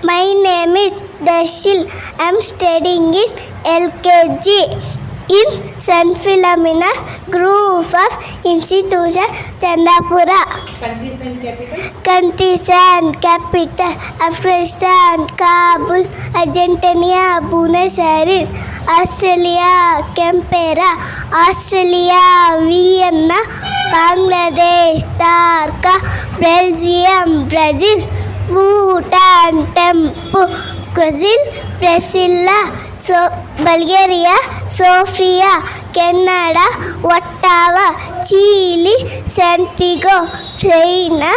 My name is Dashil. I am studying in LKG in St. Philomena's Group of Institution, Chandapura. Countries and capitals. Countries and capital: Afghanistan, Kabul, Argentina, Buenos Aires, Australia, Canberra, Australia, Vienna, Bangladesh, Dhaka, Belgium, Brazil, Bhutan, Thimphu, Brazil, Brasilia, Bulgaria, Sofia, Canada, Ottawa, Chile, Santiago, China,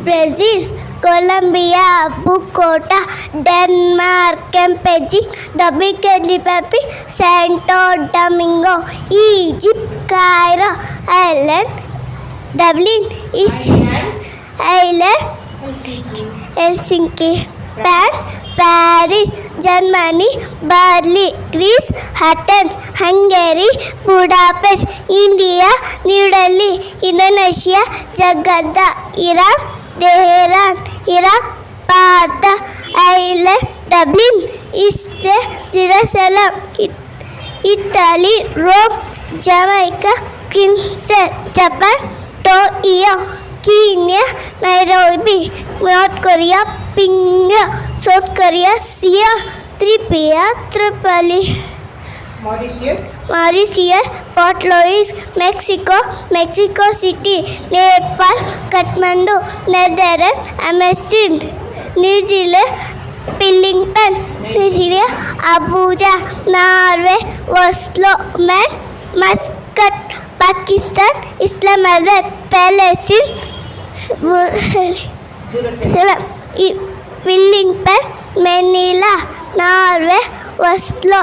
Brazil, Colombia, Bogota, Denmark, Campeche, Dominican Republic, Santo Domingo, Egypt, Cairo, Ireland, Dublin, Ireland, Helsinki, Paris, Germany, Berlin, Greece, Athens, Hungary, Budapest, India, New Delhi, Indonesia, Jakarta, Iran, Tehran, Iraq, Baghdad, Ireland, Dublin, Israel, Jerusalem, Italy, Rome, Jamaica, Kingston, Japan, Tokyo, Kenya, Nairobi, North Korea, Pyongyang, South Korea, Seoul, Tripoli, Mauritius, Port Louis, Mexico City, Nepal, Kathmandu, Netherlands, Amsterdam, New Zealand, Wellington, Nigeria, Abuja, Norway, Oslo, Muscat, Pakistan, Islamabad, Palestine, Wellington, Manila, Norway, Oslo,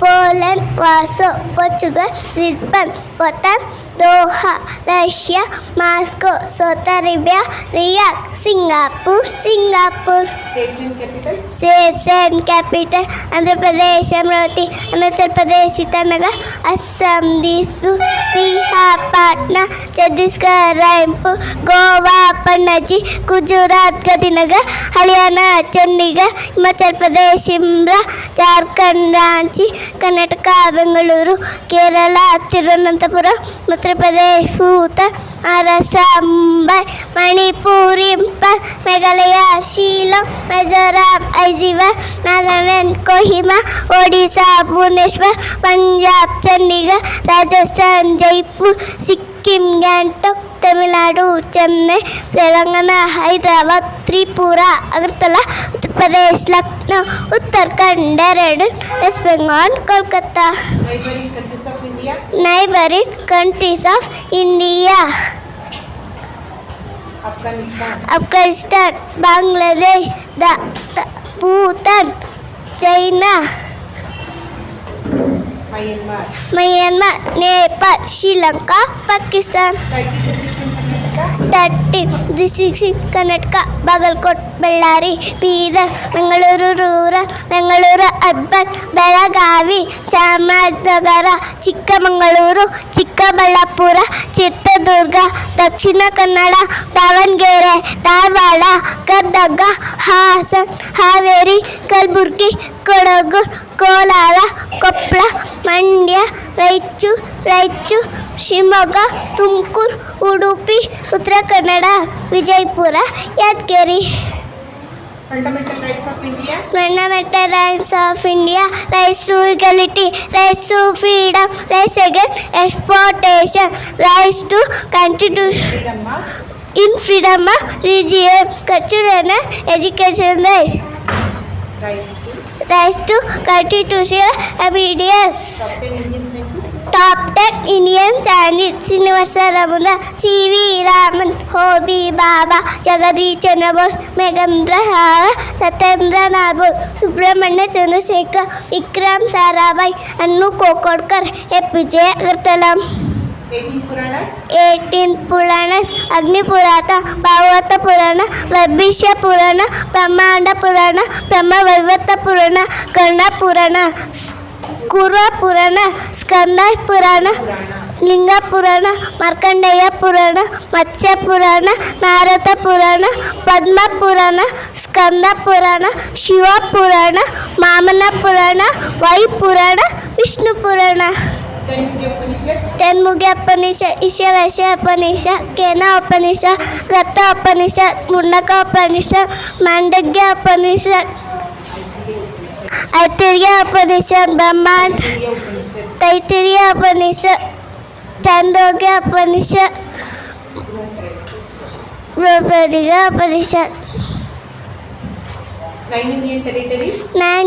Poland, Warsaw, Portugal, Lisbon, Bhutan, Doha, Russia, Moscow, Saudi Arabia, Riyadh, Singapore. States and capitals. States and capital: Andhra Pradesh, Amravati, Arunachal Pradesh, Itanagar, Assam, Dispur, Bihar, Patna, Chhattisgarh, Raipur, Goa, Panaji, Gujarat, Gandhinagar, Haryana, Chandigarh, Himachal Pradesh, Shimla, Jharkhand, Ranchi, Karnataka, Bengaluru, Kerala, Tirunanthapuram, Madhya Pradesh, Bhutan, Maharashtra, Mumbai, Manipur, Impal, Meghalaya, Shillong, Mizoram, Aizawl, Nagaland, Kohima, Odisha, Bhubaneswar, Punjab, Chandigarh, Rajasthan, Jaipur, Sikkim, Gangtok, Tamil Nadu, Chennai, Telangana, Hyderabad, Tripura, Agartala, Uttar Pradesh, Lucknow, Uttarakhand, Dehradun, West Bengal, Kolkata. Neighboring countries of India. Afghanistan, Bangladesh, Bhutan, China, Myanmar, Nepal, Sri Lanka, Pakistan. 13 districts in Karnataka: Bagalkot, Bellary, Bidar, Bengaluru Rural, Bengaluru Urban, Belagavi, Chamarajanagar, Chikkamangaluru, Chikkaballapura, Chitradurga, Dakshina Kannada, Davangere, Dharwada, Gadaga, Hasan, Haveri, Kalburgi, Kodagu, Kolara, Koppala, Mandya, Raichur, Shimoga, Tumkur, Udupi, Uttara Kannada, Vijaypura, Yadgiri. Fundamental rights of India. Fundamental rights of India: rights to equality, rights to freedom, rights against exploitation, rights to constitution, freedom of religion, culture and education, rights to constitutional obedience. Top 10 Indian scientists: Srinivasa Ramana, C.V. Raman, Homi Bhabha, Jagadish Chandra Bose, Meghendra Shah, Satyendra Nath, Subramania Chandrasekhar, Vikram Sarabhai, Anu Kokodkar, APJ Agartala. 18 Puranas: Agni Purana, Bhagavata Purana, Vaibhishya Purana, Brahmanda Purana, Brahma Vaivata Purana, Karna Purana, Kurva Purana, Skanda Purana, ಲಿಂಗ ಪುರಾಣ, ಮಾರ್ಕಂಡೇಯ ಪುರಾಣ, ಮತ್ಸ್ಯ ಪುರಾಣ, ನಾರದ ಪುರಾಣ, ಪದ್ಮ ಪುರಾಣ, ಸ್ಕಂದ ಪುರಾಣ, ಶಿವ ಪುರಾಣ, ವಾಮನ ಪುರಾಣ, ವಾಯು ಪುರಾಣ, ವಿಷ್ಣು ಪುರಾಣ. ತೆನ್ಮುಗೆ ಉಪನಿಷತ್, ಈಶಾವಾಸ್ಯ ಉಪನಿಷತ್, ಕೇನ ಉಪನಿಷತ್, ರಥ ಉಪನಿಷತ್, ಮುಂಡಕ ಉಪನಿಷತ್, ಮಾಂಡವ್ಯ ಉಪನಿಷತ್, ಐತಿರ್ಯ ಉಪನಿಷತ್, ಬ್ರಹ್ಮಾಂಡ ತೈತಿರ್ಯ ಉಪನಿಷತ್, ಚಾಂದೋಗ್ಯ ಉಪನಿಷತ್, ಬೃಹದ್ಗೀತಾ Upanishad. 9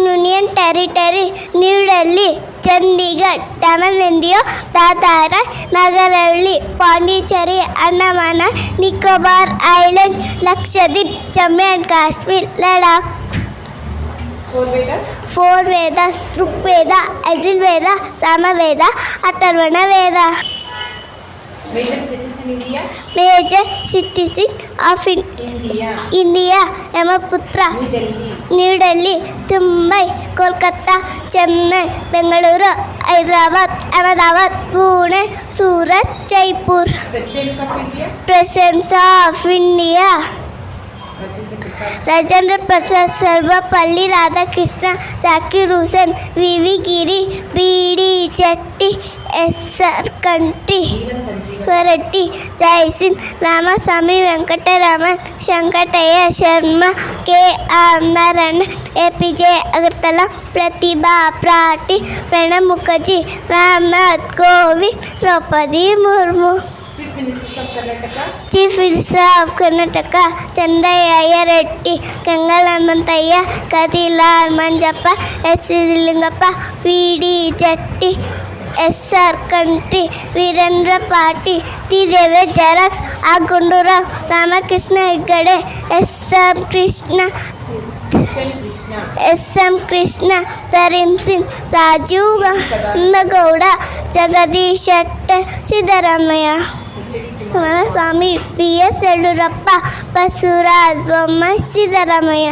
union territory: New Delhi, Chandigarh, Daman and Diu, Dadra Nagar Haveli, Pondicherry, Andaman Nicobar island, Lakshadweep, Jammu and Kashmir, Ladakh. 4 Vedas: Rigveda, Yajurveda, Samaveda, Atharvana Veda. Major cities of India: Brahmaputra, New Delhi, Mumbai, Kolkata, Chennai, Bengaluru, Hyderabad, Ahmedabad, Pune, Surat, Jaipur. Presidents of India: Rajendra Prasad, Sarvepalli Radhakrishna, Zakir Hussain, V Giri, B D. Jatti, S R. Kanthi, Reddy, Jai Singh, Ramaswamy Venkataraman, Shankaraiah Sharma, K R. Narayan, A P J. Agartala, Pratibha Patil, Pranab Mukherjee, Ramnath Kovind, Draupadi Murmu. Chief minister of Karnataka: Chandraiah Reddy, Kengal Hanumanthaiah, Kadilal Manjappa, S. Lingappa, V D. Jatti, S R. Kanthi, Veerendra Patil, T. Devesh, ಜೆರಾಕ್ಸ್, R. Gundurao, Ramakrishna Hegde, S M. Krishna, Dharam Singh, Rajiv Gowda, Jagadish Shettar, Siddaramaiah. Kumaraswamy, B S. Yediyurappa, Basavaraj Bommai, Siddaramaiah.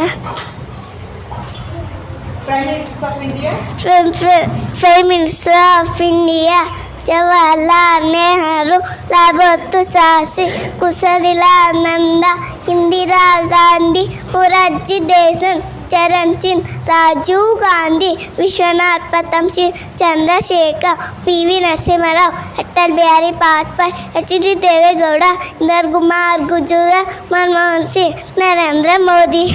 Prime Minister of India: Jawaharlal Nehru, Lal Bahadur Shastri, Kushalilal Nanda, Indira Gandhi, Morarji Desai, Charan Singh, Rajiv Gandhi, Vishwanath Pratham Singh, Chandrasekhar, P.V. Narasimha Rao, Atal Bihari Vajpayee, H.D. Deve Gowda, Inder Kumar Gujarat, Manmohan Singh, Narendra Modi.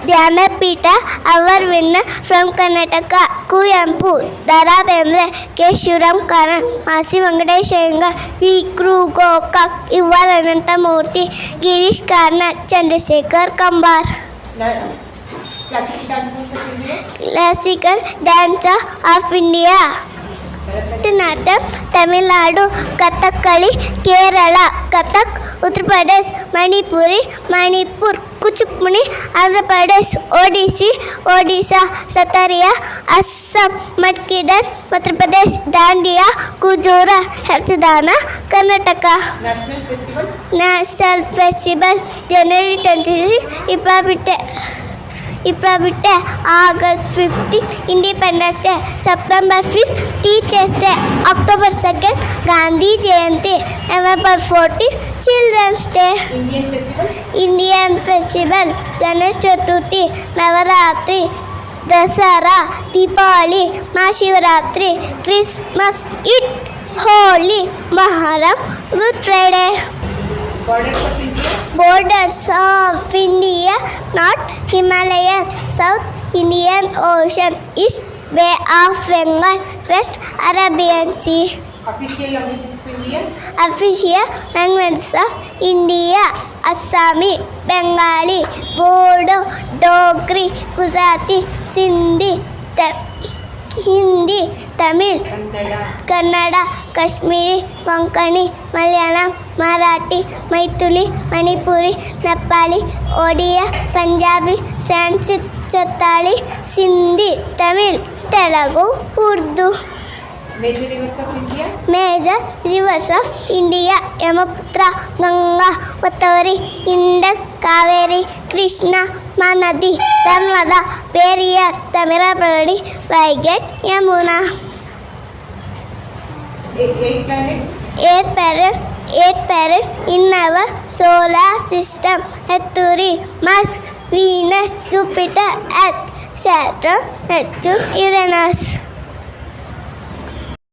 Jnanpith award winner from Karnataka: Kuvempu, Da. Ra Bendre, K. Shivaram Karanth, Masti Venkatesh Iyengar, V. Kru. Gokak, U. R. Ananthamurthy, Girish Karnad, Chandrashekhar Kambar. Classical dance of India: Bharatanatyam, Tamilnadu, Kathakali, Kerala, Kathak, Uttar Pradesh, Manipur, Kuchipudi, Andhra Pradesh, Odisha, Sattriya, Assam, ಮಡ್ಕಿಡನ್, ಮಧ್ಯಪ್ರದೇಶ್, ದಾಂಡಿಯಾ, ಕುಜೂರಾ, Yakshagana, Karnataka. National festival: January 26 ಇಪ್ಪಾಬಿಟ್ಟೆ, August 15 independence day, September 5 teachers day, October 2 Gandhi Jayanti, November 14 children's day. Indian festival: Ganesha Chaturthi, Navaratri, Dasara, Deepavali, Mahashivaratri, Christmas, Eid, Holi, Muharram, good Friday. Borders of India: North Himalayas, South Indian Ocean, East Bay of Bengal, West Arabian Sea. Official languages of India: Official languages of India: Assami, Bengali, Bodo, Dogri, Gujarati, Sindhi, Hindi, Tamil, Kannada, Kashmiri, Konkani, Malayalam, Marathi, Maithili, Manipuri, Nepali, Odia, Punjabi, Sanskrit, Chhatali, Sindhi, Tamil, Telugu, Urdu. Major rivers of India: Major rivers of India: Brahmaputra, Ganga, Godavari, Indus, Kaveri, Krishna, Mahanadi, Narmada, Periyar, Tamarabaradi, Vaigat, Yamuna. Eight planets. Eight parent in our solar system: Mercury, Mars, Venus, Jupiter, Earth, Saturn, Neptune, Uranus.